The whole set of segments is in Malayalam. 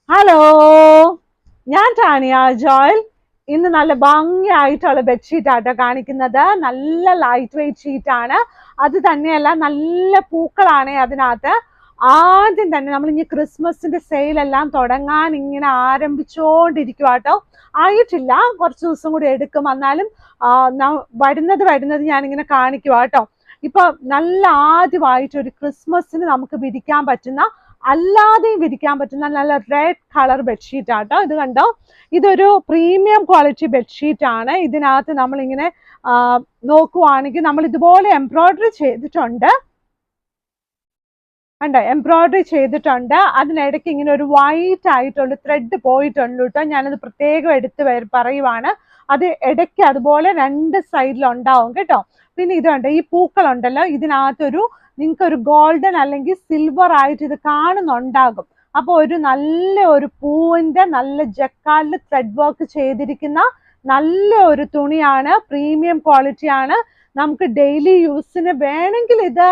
ഹലോ, ഞാൻ ടാനിയ ജോയൽ. ഇന്ന് നല്ല ഭംഗിയായിട്ടുള്ള ബെഡ്ഷീറ്റ് ആട്ടോ കാണിക്കുന്നത്. നല്ല ലൈറ്റ് വെയിറ്റ് ഷീറ്റ് ആണ്. അത് തന്നെയല്ല, നല്ല പൂക്കളാണ് അതിനകത്ത്. ആദ്യം തന്നെ നമ്മൾ ഇനി ക്രിസ്മസിന്റെ സെയിലെല്ലാം തുടങ്ങാൻ ഇങ്ങനെ ആരംഭിച്ചുകൊണ്ടിരിക്കുക കേട്ടോ. ആയിട്ടില്ല, കുറച്ച് ദിവസം കൂടി എടുക്കും. എന്നാലും വരുന്നത് ഞാനിങ്ങനെ കാണിക്കുക കേട്ടോ. ഇപ്പൊ നല്ല ആദ്യമായിട്ട് ഒരു ക്രിസ്മസിന് നമുക്ക് വിരിക്കാൻ പറ്റുന്ന, അല്ലാതെയും വിരിക്കാൻ പറ്റുന്ന നല്ല റെഡ് കളർ ബെഡ്ഷീറ്റ് ആട്ടോ. ഇത് കണ്ടോ, ഇതൊരു പ്രീമിയം ക്വാളിറ്റി ബെഡ്ഷീറ്റ് ആണ്. ഇതിനകത്ത് നമ്മളിങ്ങനെ നോക്കുവാണെങ്കിൽ നമ്മൾ ഇതുപോലെ എംബ്രോയിഡറി ചെയ്തിട്ടുണ്ട്. കണ്ടോ, എംബ്രോയിഡറി ചെയ്തിട്ടുണ്ട്. അതിനിടയ്ക്ക് ഇങ്ങനെ ഒരു വൈറ്റ് ആയിട്ടുള്ള ത്രെഡ് പോയിട്ടുണ്ട് കേട്ടോ. ഞാനത് പ്രത്യേകം എടുത്ത് പറയുവാണ്. അത് ഇടയ്ക്ക് അതുപോലെ രണ്ട് സൈഡിലുണ്ടാവും കേട്ടോ. പിന്നെ ഇത് കണ്ടോ, ഈ പൂക്കളുണ്ടല്ലോ, ഇതിനകത്തൊരു നിങ്ങൾക്കൊരു ഗോൾഡൻ അല്ലെങ്കിൽ സിൽവർ ആയിട്ട് ഇത് കാണുന്നുണ്ടാകും. അപ്പോൾ ഒരു നല്ല ഒരു പൂവിന്റെ നല്ല ജക്കാലിൽ ത്രെഡ് വർക്ക് ചെയ്തിരിക്കുന്ന നല്ല ഒരു തുണിയാണ്. പ്രീമിയം ക്വാളിറ്റി ആണ്. നമുക്ക് ഡെയിലി യൂസിന് വേണമെങ്കിൽ ഇത്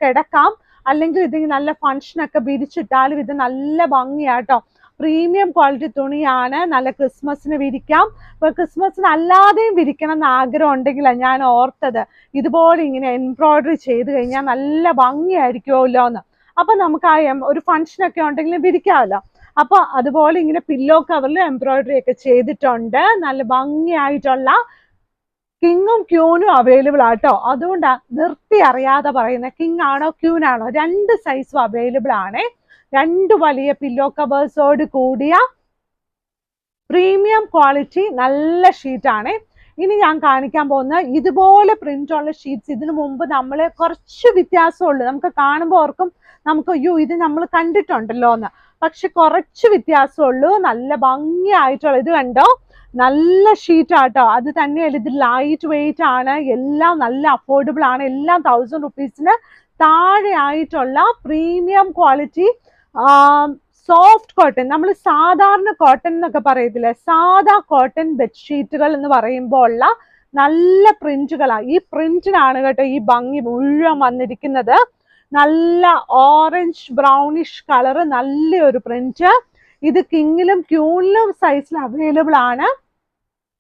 കിടക്കാം, അല്ലെങ്കിൽ ഇത് നല്ല ഫംഗ്ഷനൊക്കെ വിരിച്ചിട്ടാലും ഇത് നല്ല ഭംഗിയാട്ടോ. പ്രീമിയം ക്വാളിറ്റി തുണിയാണ്. നല്ല ക്രിസ്മസിന് വിരിക്കാം. ഇപ്പൊ ക്രിസ്മസിന് അല്ലാതെയും വിരിക്കണം എന്ന് ആഗ്രഹം ഉണ്ടെങ്കിലാണ് ഞാൻ ഓർത്തത്, ഇതുപോലെ ഇങ്ങനെ എംബ്രോയിഡറി ചെയ്ത് കഴിഞ്ഞാൽ നല്ല ഭംഗിയായിരിക്കുമല്ലോ എന്ന്. അപ്പൊ നമുക്ക് ഒരു ഫംഗ്ഷനൊക്കെ ഉണ്ടെങ്കിൽ വിരിക്കാമല്ലോ. അപ്പൊ അതുപോലെ ഇങ്ങനെ പില്ലോ കവറിൽ എംബ്രോയിഡറി ഒക്കെ ചെയ്തിട്ടുണ്ട്. നല്ല ഭംഗിയായിട്ടുള്ള കിങ്ങും ക്യൂനും അവൈലബിൾ ആട്ടോ. അതുകൊണ്ടാ നിർത്തി അറിയാതെ പറയുന്നത്, കിങ് ആണോ ക്യൂൻ ആണോ, രണ്ട് സൈസും അവൈലബിൾ ആണ്. രണ്ട് വലിയ പില്ലോ കവേഴ്സോട് കൂടിയ പ്രീമിയം ക്വാളിറ്റി നല്ല ഷീറ്റാണ്. ഇനി ഞാൻ കാണിക്കാൻ പോകുന്ന ഇതുപോലെ പ്രിന്റ് ഉള്ള ഷീറ്റ്സ് ഇതിനു മുമ്പ് നമ്മൾ കുറച്ച് വ്യത്യാസമുള്ളൂ. നമുക്ക് കാണുമ്പോൾ ഓർക്കും നമുക്ക് അയ്യോ ഇത് നമ്മൾ കണ്ടിട്ടുണ്ടല്ലോ എന്ന്. പക്ഷെ കുറച്ച് വ്യത്യാസമുള്ളൂ. നല്ല ഭംഗിയായിട്ടുള്ള ഇത് കണ്ടോ, നല്ല ഷീറ്റ് ആട്ടോ. അത് തന്നെയല്ല, ഇത് ലൈറ്റ് വെയിറ്റ് ആണ്. എല്ലാം നല്ല അഫോർഡബിൾ ആണ്. എല്ലാം 1000 റുപ്പീസിന് താഴെ ആയിട്ടുള്ള പ്രീമിയം ക്വാളിറ്റി സോഫ്റ്റ് കോട്ടൺ. നമ്മൾ സാധാരണ കോട്ടൺ എന്നൊക്കെ പറയത്തില്ലേ, സാധാ കോട്ടൺ ബെഡ്ഷീറ്റുകൾ എന്ന് പറയുമ്പോൾ ഉള്ള നല്ല പ്രിന്റുകളാണ്. ഈ പ്രിന്റിനാണ് കേട്ടോ ഈ ഭംഗി മുഴുവൻ വന്നിരിക്കുന്നത്. നല്ല ഓറഞ്ച് ബ്രൗണിഷ് കളറ്, നല്ലൊരു പ്രിന്റ്. ഇത് കിങ്ങിലും ക്യൂണിലും സൈസിൽ അവൈലബിൾ ആണ്.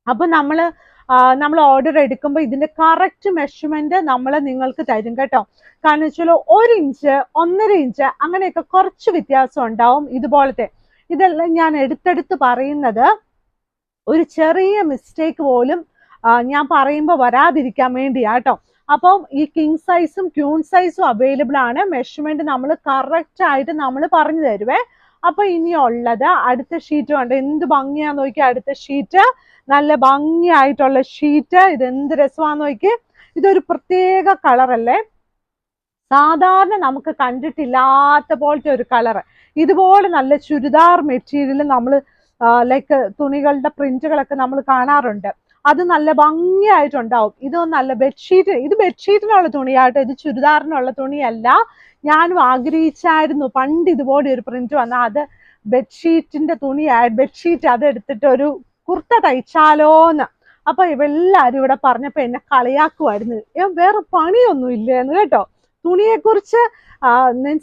അപ്പൊ നമ്മൾ ഓർഡർ എടുക്കുമ്പോൾ ഇതിന്റെ കറക്റ്റ് മെഷർമെന്റ് നമ്മൾ നിങ്ങൾക്ക് തരും കേട്ടോ. കാരണം വെച്ചാൽ 1 ഇഞ്ച് 1.5 ഇഞ്ച് അങ്ങനെയൊക്കെ കുറച്ച് വ്യത്യാസം ഉണ്ടാവും. ഇതുപോലത്തെ ഇതെല്ലാം ഞാൻ എടുത്തെടുത്ത് പറയുന്നത് ഒരു ചെറിയ മിസ്റ്റേക്ക് പോലും ഞാൻ പറയുമ്പോൾ വരാതിരിക്കാൻ വേണ്ടിയാട്ടോ. അപ്പം ഈ കിങ് സൈസും ക്യൂൺ സൈസും അവൈലബിൾ ആണ്. മെഷർമെന്റ് നമ്മൾ കറക്റ്റ് ആയിട്ട് നമ്മൾ പറഞ്ഞു തരുവേ. അപ്പൊ ഇനിയുള്ളത് അടുത്ത ഷീറ്റ് കണ്ട് എന്ത് ഭംഗിയാന്ന് നോക്കി. അടുത്ത ഷീറ്റ് നല്ല ഭംഗിയായിട്ടുള്ള ഷീറ്റ്. ഇത് എന്ത് രസമാന്ന് നോക്കി. ഇതൊരു പ്രത്യേക കളറല്ലേ, സാധാരണ നമുക്ക് കണ്ടിട്ടില്ലാത്ത പോലത്തെ ഒരു കളർ. ഇതുപോലെ നല്ല ചുരിദാർ മെറ്റീരിയൽ നമ്മൾ ലൈക്ക് തുണികളുടെ പ്രിന്റുകളൊക്കെ നമ്മൾ കാണാറുണ്ട്. അത് നല്ല ഭംഗിയായിട്ടുണ്ടാവും. ഇത് നല്ല ബെഡ്ഷീറ്റ്, ഇത് ബെഡ്ഷീറ്റിനുള്ള തുണിയാട്ടോ, ഇത് ചുരിദാറിനുള്ള തുണിയല്ല. ഞാനും ആഗ്രഹിച്ചായിരുന്നു പണ്ട് ഇതുപോലെ ഒരു പ്രിന്റ് വന്നാൽ അത് ബെഡ്ഷീറ്റിന്റെ തുണിയായി, ബെഡ്ഷീറ്റ് അതെടുത്തിട്ട് ഒരു കുർത്ത തയ്ച്ചാലോന്ന്. അപ്പൊ ഇവെല്ലാരും ഇവിടെ പറഞ്ഞപ്പോ എന്നെ കളിയാക്കുമായിരുന്നു, വേറെ പണിയൊന്നും ഇല്ലേന്ന് കേട്ടോ. തുണിയെക്കുറിച്ച്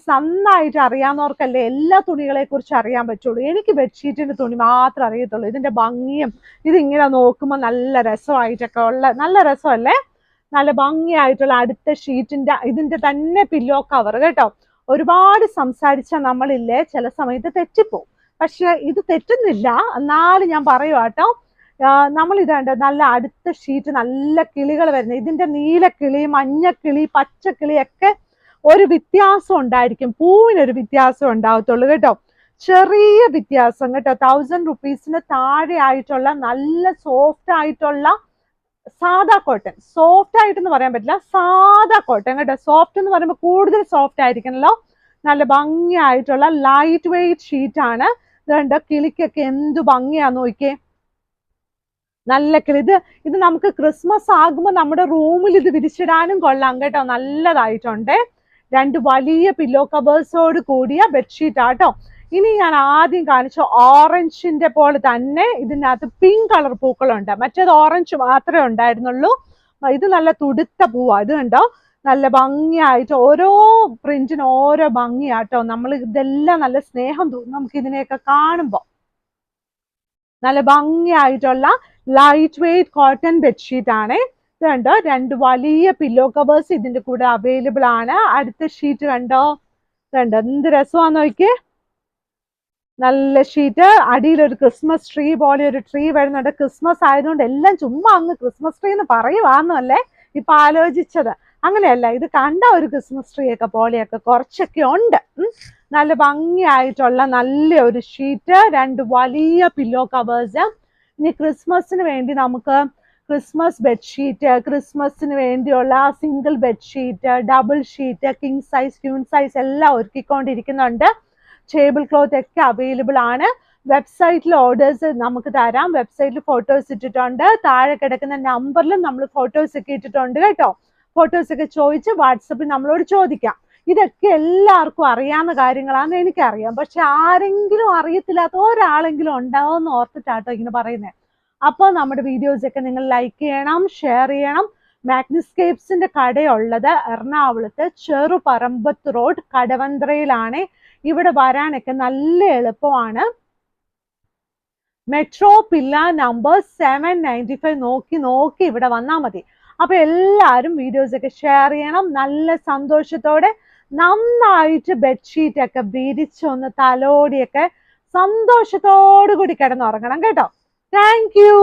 നന്നായിട്ട് അറിയാവുന്നവർക്കല്ലേ എല്ലാ തുണികളെ കുറിച്ച് അറിയാൻ പറ്റുള്ളൂ. എനിക്ക് ബെഡ്ഷീറ്റിന്റെ തുണി മാത്രം അറിയത്തുള്ളൂ. ഇതിന്റെ ഭംഗിയും ഇതിങ്ങനെ നോക്കുമ്പോൾ നല്ല രസമായിട്ടൊക്കെ ഉള്ള നല്ല രസമല്ലേ, നല്ല ഭംഗിയായിട്ടുള്ള അടുത്ത ഷീറ്റിന്റെ ഇതിന്റെ തന്നെ പില്ലോ കവർ കേട്ടോ. ഒരുപാട് സംസാരിച്ച നമ്മളില്ലേ ചില സമയത്ത് തെറ്റിപ്പോവും. പക്ഷെ ഇത് തെറ്റുന്നില്ല, എന്നാലും ഞാൻ പറയുക കേട്ടോ. നമ്മൾ ഇതുണ്ട് നല്ല അടുത്ത ഷീറ്റ് നല്ല കിളികൾ വരുന്നത്. ഇതിന്റെ നീലക്കിളി, മഞ്ഞക്കിളി, പച്ചക്കിളി ഒക്കെ ഒരു വ്യത്യാസം ഉണ്ടായിരിക്കും. പൂവിനൊരു വ്യത്യാസം ഉണ്ടാവത്തുള്ളൂ കേട്ടോ. ചെറിയ വ്യത്യാസം കേട്ടോ. 1000 റുപ്പീസിന് താഴെ ആയിട്ടുള്ള നല്ല സോഫ്റ്റ് ആയിട്ടുള്ള സാധാ കോട്ടൺ. സോഫ്റ്റ് ആയിട്ടെന്ന് പറയാൻ പറ്റില്ല, സാധാ കോട്ടൺ കേട്ടോ. സോഫ്റ്റ് എന്ന് പറയുമ്പോൾ കൂടുതൽ സോഫ്റ്റ് ആയിരിക്കണല്ലോ. നല്ല ഭംഗിയായിട്ടുള്ള ലൈറ്റ് വെയിറ്റ് ഷീറ്റ് ആണ്. ഇതുണ്ട്, കിളിക്കൊക്കെ എന്ത് ഭംഗിയാന്ന് നോക്കിയേ, നല്ല കിളി. ഇത് നമുക്ക് ക്രിസ്മസ് ആകുമ്പോൾ നമ്മുടെ റൂമിൽ ഇത് വിരിച്ചിടാനും കൊള്ളാം കേട്ടോ. നല്ലതായിട്ടുണ്ട്. 2 വലിയ പില്ലോ കവേഴ്സോട് കൂടിയ ബെഡ്ഷീറ്റ് ആട്ടോ. ഇനി ഞാൻ ആദ്യം കാണിച്ച ഓറഞ്ചിന്റെ പോലെ തന്നെ ഇതിനകത്ത് പിങ്ക് കളർ പൂക്കളുണ്ട്. മറ്റേത് ഓറഞ്ച് മാത്രമേ ഉണ്ടായിരുന്നുള്ളൂ. ഇത് നല്ല തുടുത്ത പൂവാ. ഇത് കണ്ടോ, നല്ല ഭംഗിയായിട്ട് ഓരോ പ്രിന്റിന് ഓരോ ഭംഗിയാട്ടോ. നമ്മൾ ഇതെല്ലാം നല്ല സ്നേഹം തോന്നും നമുക്ക് ഇതിനെയൊക്കെ കാണുമ്പോൾ. നല്ല ഭംഗിയായിട്ടുള്ള ലൈറ്റ് വെയ്റ്റ് കോട്ടൺ ബെഡ്ഷീറ്റ് ആണ്. ഇത് കണ്ടോ, 2 വലിയ പില്ലോ കവേഴ്സ് ഇതിന്റെ കൂടെ അവൈലബിൾ ആണ്. അടുത്ത ഷീറ്റ് കണ്ടോ, കണ്ടോ എന്ത് രസമാന്ന് നോക്കിയേ. നല്ല ഷീറ്റ്, അടിയിൽ ഒരു ക്രിസ്മസ് ട്രീ പോലെ ഒരു ട്രീ വരുന്നുണ്ട്. ക്രിസ്മസ് ആയതുകൊണ്ട് എല്ലാം ചുമ്മാ അങ്ങ് ക്രിസ്മസ് ട്രീ എന്ന് പറയുവാന്നല്ലേ ഇപ്പൊ ആലോചിച്ചത്. അങ്ങനെയല്ല, ഇത് കണ്ട ഒരു ക്രിസ്മസ് ട്രീ ഒക്കെ പോലെയൊക്കെ കുറച്ചൊക്കെ ഉണ്ട്. നല്ല ഭംഗിയായിട്ടുള്ള നല്ല ഒരു ഷീറ്റ്, 2 വലിയ പില്ലോ കവേഴ്സ്. ഇനി ക്രിസ്മസിന് വേണ്ടി നമുക്ക് ക്രിസ്മസ് ബെഡ്ഷീറ്റ്, ക്രിസ്മസിന് വേണ്ടിയുള്ള single bedsheet, double sheet, king size, queen size എല്ലാം ഒരുക്കിക്കൊണ്ടിരിക്കുന്നുണ്ട്. ടേബിൾ ക്ലോത്ത് ഒക്കെ അവൈലബിൾ ആണ്. വെബ്സൈറ്റിൽ ഓർഡേഴ്സ് നമുക്ക് തരാം. വെബ്സൈറ്റിൽ ഫോട്ടോസ് ഇട്ടിട്ടുണ്ട്. താഴെ കിടക്കുന്ന നമ്പറിലും നമ്മൾ ഫോട്ടോസ് ഒക്കെ ഇട്ടിട്ടുണ്ട് കേട്ടോ. ഫോട്ടോസ് ഒക്കെ ചോദിച്ച് വാട്സപ്പിൽ നമ്മളോട് ചോദിക്കാം. ഇതൊക്കെ എല്ലാവർക്കും അറിയാവുന്ന കാര്യങ്ങളാണെന്ന് എനിക്കറിയാം. പക്ഷെ ആരെങ്കിലും അറിയത്തില്ലാത്ത ഒരാളെങ്കിലും ഉണ്ടാവുമെന്ന് ഓർത്തിട്ടാട്ടോ ഇങ്ങനെ പറയുന്നത്. അപ്പോൾ നമ്മുടെ വീഡിയോസ് ഒക്കെ നിങ്ങൾ ലൈക്ക് ചെയ്യണം, ഷെയർ ചെയ്യണം. മാഗ്നിസ്കേപ്സിന്റെ കടയുള്ളത് എറണാകുളത്ത് ചെറുപറമ്പത്ത് റോഡ് കടവന്ത്രയിലാണ്. ഇവിടെ വരാനൊക്കെ നല്ല എളുപ്പമാണ്. മെട്രോ പില്ല നമ്പർ 795 നോക്കി ഇവിടെ വന്നാൽ മതി. അപ്പൊ എല്ലാവരും വീഡിയോസ് ഒക്കെ ഷെയർ ചെയ്യണം. നല്ല സന്തോഷത്തോടെ നന്നായിട്ട് ബെഡ്ഷീറ്റ് ഒക്കെ വിരിച്ചൊന്ന് തലോടിയൊക്കെ സന്തോഷത്തോടു കൂടി കിടന്നുറങ്ങണം കേട്ടോ. Thank you.